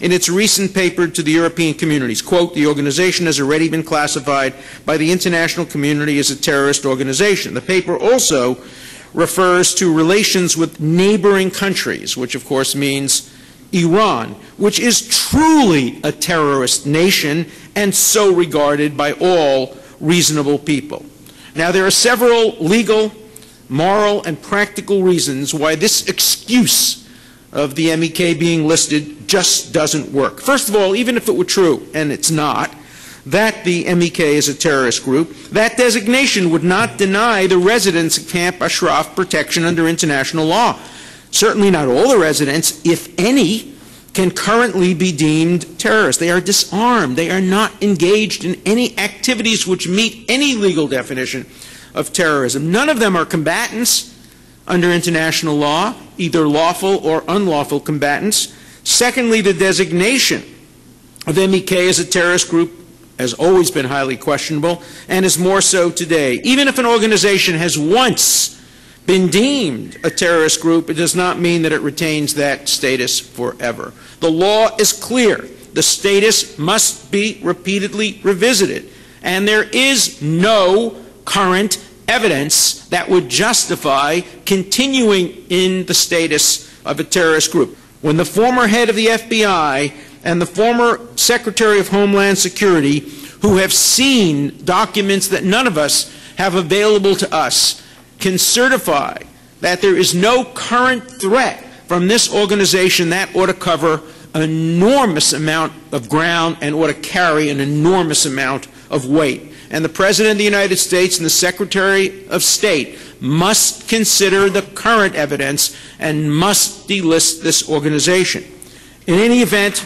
in its recent paper to the European communities. Quote, the organization has already been classified by the international community as a terrorist organization. The paper also refers to relations with neighboring countries, which of course means Iran, which is truly a terrorist nation and so regarded by all reasonable people. Now, there are several legal, moral, and practical reasons why this excuse of the MEK being listed just doesn't work. First of all, even if it were true, and it's not, that the MEK is a terrorist group, that designation would not deny the residents of Camp Ashraf protection under international law. Certainly not all the residents, if any, can currently be deemed terrorists. They are disarmed. They are not engaged in any activities which meet any legal definition of terrorism. None of them are combatants under international law, either lawful or unlawful combatants. Secondly, the designation of MEK as a terrorist group has always been highly questionable and is more so today. Even if an organization has once been deemed a terrorist group, it does not mean that it retains that status forever. The law is clear. The status must be repeatedly revisited, and there is no current evidence that would justify continuing in the status of a terrorist group. When the former head of the FBI and the former Secretary of Homeland Security, who have seen documents that none of us have available to us, can certify that there is no current threat from this organization, that ought to cover an enormous amount of ground and ought to carry an enormous amount of weight. And the President of the United States and the Secretary of State must consider the current evidence and must delist this organization. In any event,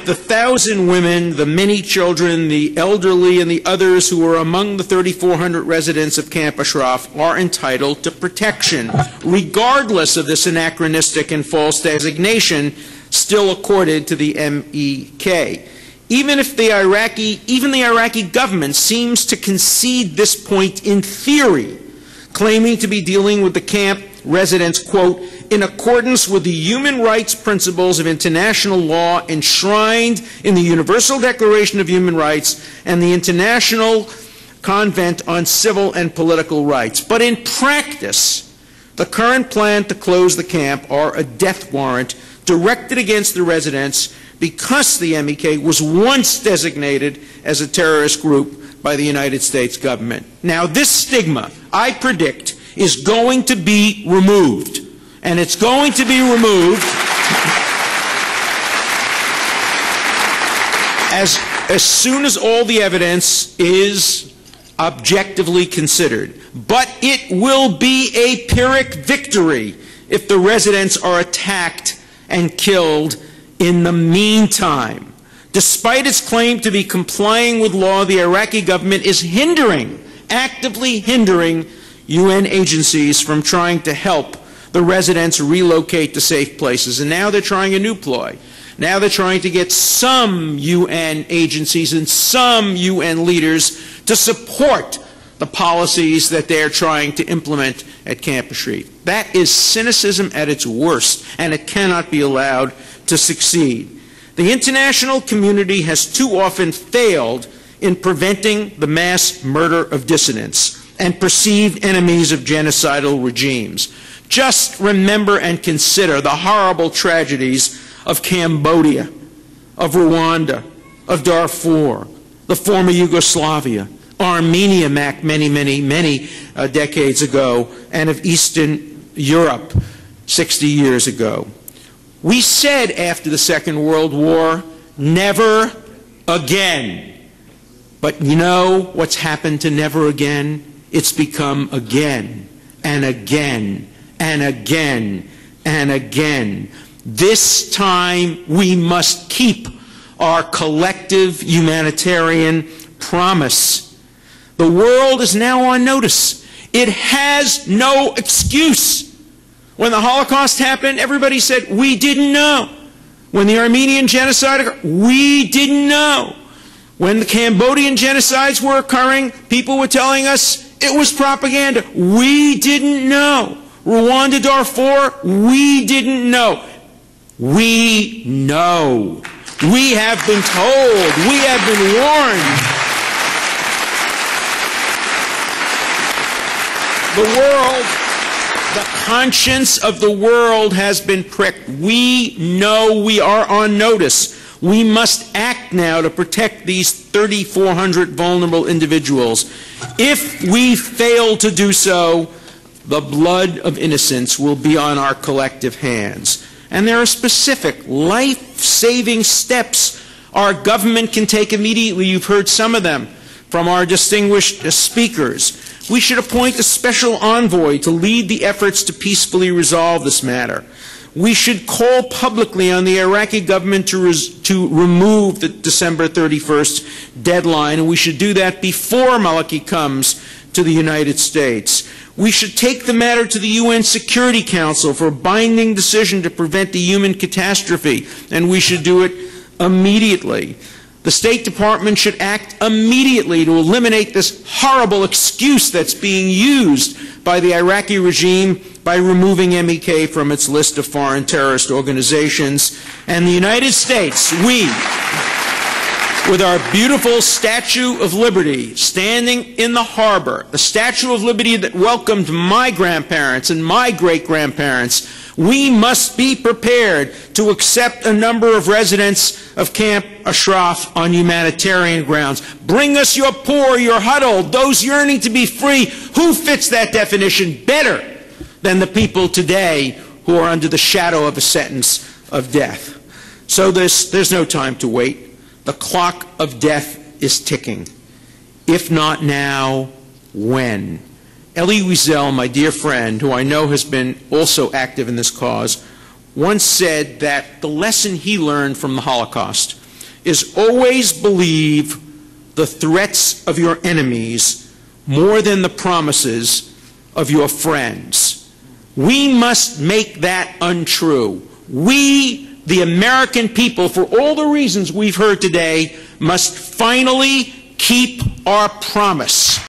the 1,000 women, the many children, the elderly, and the others who are among the 3,400 residents of Camp Ashraf are entitled to protection, regardless of this anachronistic and false designation still accorded to the MEK. Even the Iraqi government seems to concede this point in theory, claiming to be dealing with the camp residents, quote, in accordance with the human rights principles of international law enshrined in the Universal Declaration of Human Rights and the International Convent on Civil and Political Rights. But in practice, the current plan to close the camp are a death warrant directed against the residents because the MEK was once designated as a terrorist group by the United States government. Now, this stigma, I predict, is going to be removed. And it's going to be removed as soon as all the evidence is objectively considered. But it will be a Pyrrhic victory if the residents are attacked and killed in the meantime. Despite its claim to be complying with law, the Iraqi government is actively hindering UN agencies from trying to help the residents relocate to safe places. And now they're trying a new ploy. Now they're trying to get some UN agencies and some UN leaders to support the policies that they're trying to implement at Camp Ashraf. That is cynicism at its worst, and it cannot be allowed to succeed. The international community has too often failed in preventing the mass murder of dissidents and perceived enemies of genocidal regimes. Just remember and consider the horrible tragedies of Cambodia, of Rwanda, of Darfur, the former Yugoslavia, Armenia many decades ago, and of Eastern Europe 60 years ago. We said after the Second World War, never again. But you know what's happened to never again? It's become again and again and again and again. This time we must keep our collective humanitarian promise. The world is now on notice. It has no excuse. When the Holocaust happened, everybody said, we didn't know. When the Armenian genocide occurred, we didn't know. When the Cambodian genocides were occurring, people were telling us it was propaganda. We didn't know. Rwanda, Darfur, we didn't know. We know. We have been told. We have been warned. The world, the conscience of the world has been pricked. We know we are on notice. We must act now to protect these 3,400 vulnerable individuals. If we fail to do so, the blood of innocents will be on our collective hands. And there are specific, life-saving steps our government can take immediately. You've heard some of them from our distinguished speakers. We should appoint a special envoy to lead the efforts to peacefully resolve this matter. We should call publicly on the Iraqi government to remove the December 31st deadline, and we should do that before Maalki comes to the United States. We should take the matter to the UN Security Council for a binding decision to prevent a human catastrophe, and we should do it immediately. The State Department should act immediately to eliminate this horrible excuse that's being used by the Iraqi regime by removing MEK from its list of foreign terrorist organizations. And the United States, we, with our beautiful Statue of Liberty standing in the harbor, the Statue of Liberty that welcomed my grandparents and my great-grandparents, we must be prepared to accept a number of residents of Camp Ashraf on humanitarian grounds. Bring us your poor, your huddled, those yearning to be free. Who fits that definition better than the people today who are under the shadow of a sentence of death? So there's no time to wait. The clock of death is ticking. If not now, when? Elie Wiesel, my dear friend, who I know has been also active in this cause, once said that the lesson he learned from the Holocaust is always believe the threats of your enemies more than the promises of your friends. We must make that untrue. We, the American people, for all the reasons we've heard today, must finally keep our promise.